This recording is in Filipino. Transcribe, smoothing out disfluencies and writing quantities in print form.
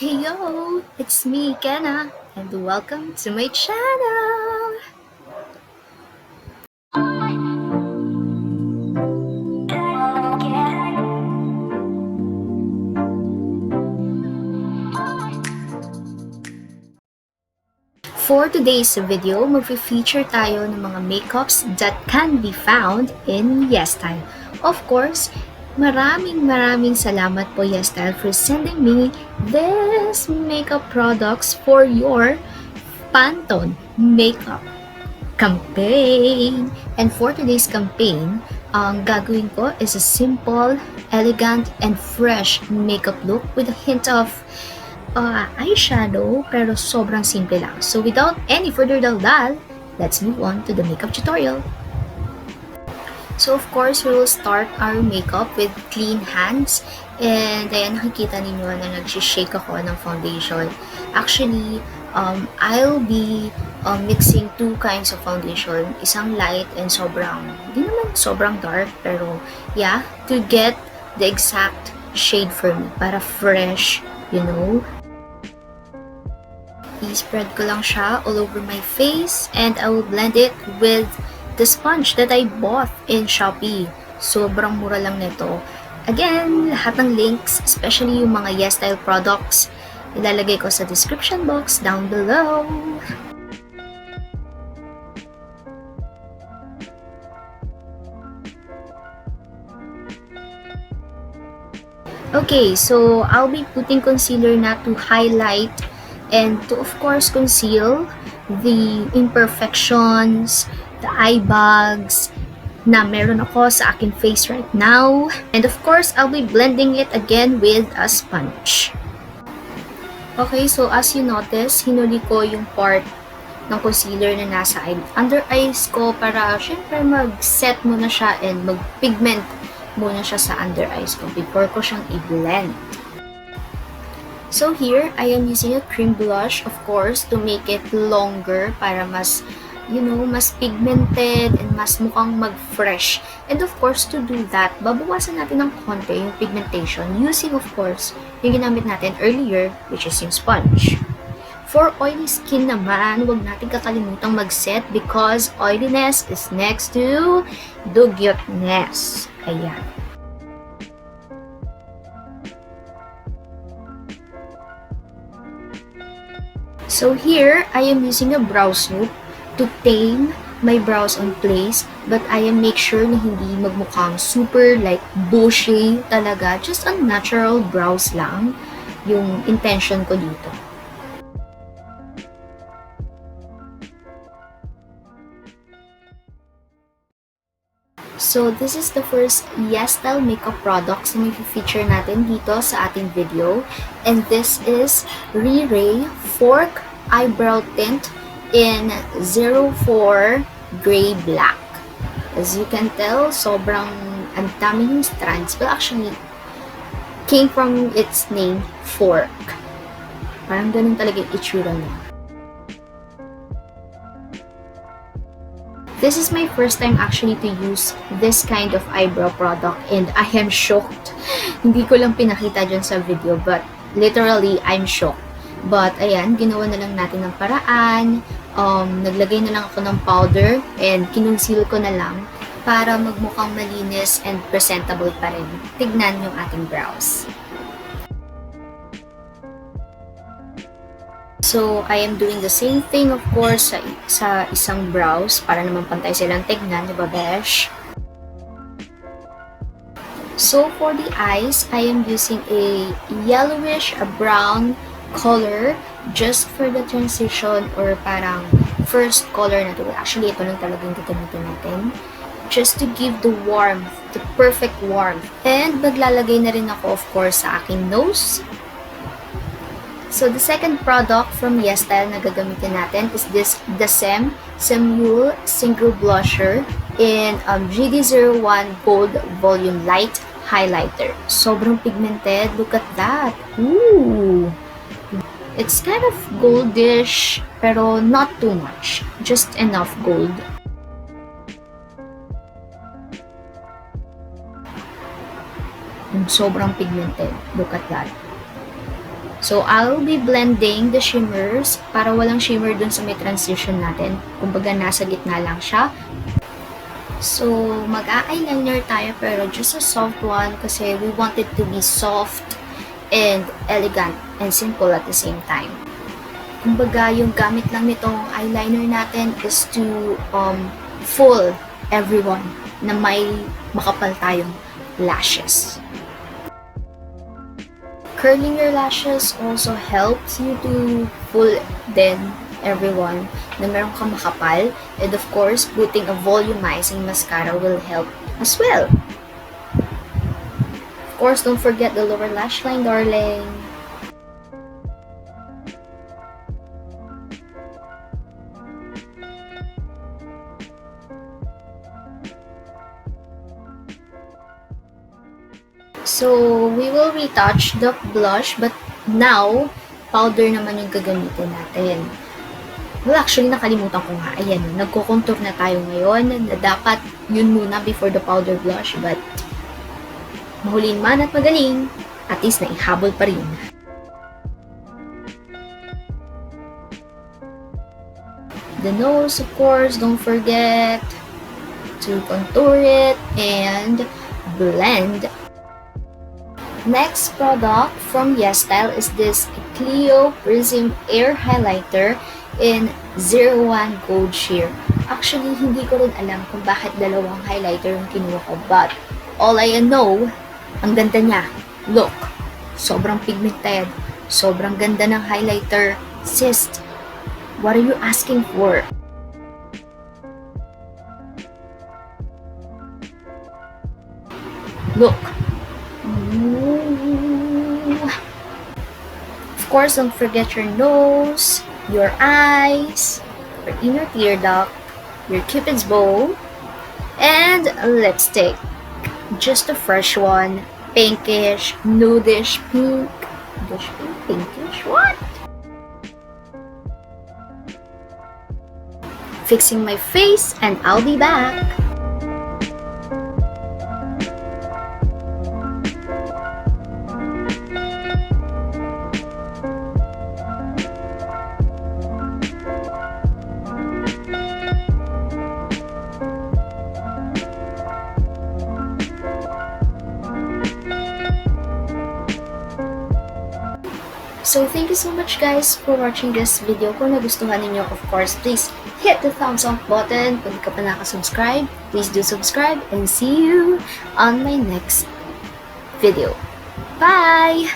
Heyo, it's me, Kennah, and welcome to my channel! For today's video, mag-feature tayo ng mga makeups that can be found in Yesstyle. Of course, maraming salamat po Yesstyle for sending me this makeup products for your Pantone Makeup Campaign. And for today's campaign, ang gagawin ko is a simple, elegant, and fresh makeup look with a hint of eyeshadow, pero sobrang simple lang. So without any further daldal, let's move on to the makeup tutorial. So of course, we will start our makeup with clean hands. And ayan, nakikita ninyo na nag-shake ako ng foundation. Actually, I'll be mixing two kinds of foundation. Isang light and sobrang, hindi naman sobrang dark, pero yeah, to get the exact shade for me, para fresh, you know. I-spread ko lang siya all over my face and I will blend it with the sponge that I bought in Shopee. Sobrang mura lang nito. Again, lahat ng links, especially yung mga Yesstyle products, ilalagay ko sa description box down below. Okay, so I'll be putting concealer na to highlight and to of course conceal the imperfections, the eye bags na meron ako sa aking face right now. And of course, I'll be blending it again with a sponge. Okay, so as you notice, hinuli ko yung part ng concealer na nasa under eyes ko para syempre mag-set muna siya and mag-pigment muna siya sa under eyes ko before ko siyang i-blend. So here, I am using a cream blush, of course, to make it longer para mas, you know, mas pigmented and mas mukhang mag-fresh. And of course, to do that, babawasan natin ng konti yung pigmentation using, of course, yung ginamit natin earlier, which is yung sponge. For oily skin naman, huwag natin kakalimutang mag-set because oiliness is next to dugyotness. Ayan. So here, I am using a Browsoap to tame my brows on place, but I am make sure na hindi magmukhang super like bushy talaga, just a natural brows lang yung intention ko dito. So this is the first Yesstyle makeup products na may feature natin dito sa ating video, and this is Re-Ray Fork Eyebrow Tint in 04 Gray Black. As you can tell, sobrang ang dami yung strands, but actually came from its name, fork. Parang ganun talaga yung itsura niya. This is my first time actually to use this kind of eyebrow product and I am shocked. Hindi ko lang pinakita dyan sa video, but literally, I'm shocked. But ayan, ginawa na lang natin ng paraan. Naglagay na lang ako ng powder and kinonceal ko na lang para magmukhang malinis and presentable pa rin. Tignan yung ating brows. So, I am doing the same thing, of course, sa isang brows para naman pantay silang tignan, diba, besh? So, for the eyes, I am using a yellowish brown color just for the transition or parang first color na to. Actually, ito lang talagang gagamitin natin. Just to give the warmth, the perfect warmth. And maglalagay na rin ako, of course, sa aking nose. So, the second product from Yesstyle na gagamitin natin is this Semule Single Blusher in GD01 Gold Volume Light Highlighter. Sobrang pigmented. Look at that. Ooh! It's kind of goldish, pero not too much. Just enough gold. And sobrang pigmented. Look at that. So, I'll be blending the shimmers para walang shimmer dun sa may transition natin. Kumbaga, nasa gitna lang siya. So, mag-eyeliner tayo pero just a soft one kasi we want it to be soft and elegant and simple at the same time. Kumbaga, yung gamit lang nitong eyeliner natin is to fool everyone na may makapal tayong lashes. Curling your lashes also helps you to fool then everyone na meron kang makapal, and of course, putting a volumizing mascara will help as well. Of course, don't forget the lower lash line, darling. So, we will retouch the blush, but now, powder naman yung gagamitin natin. Well, actually, nakalimutan ko nga. Ayan, nagko-contour na tayo ngayon na dapat yun muna before the powder blush, but mahulin man at magaling, at least naihabol pa rin. The nose, of course, don't forget to contour it and blend. Next product from Yesstyle is this Clio Prism Air Highlighter in 01 Gold Sheer. Actually, hindi ko rin alam kung bakit dalawang highlighter yung kinuha ko, but all I know, ang ganda niya. Look, sobrang pigmented, sobrang ganda ng highlighter. Sis, what are you asking for? Look. Of course, don't forget your nose, your eyes, your inner tear duct, your cupid's bow, and lipstick. Just a fresh one, pinkish, nudish pink. Nudish pink, pinkish, what? Fixing my face and I'll be back. So, thank you so much guys for watching this video. Kung nagustuhan ninyo, of course, please hit the thumbs up button. Kung di ka pa nakasubscribe, please do subscribe and see you on my next video. Bye!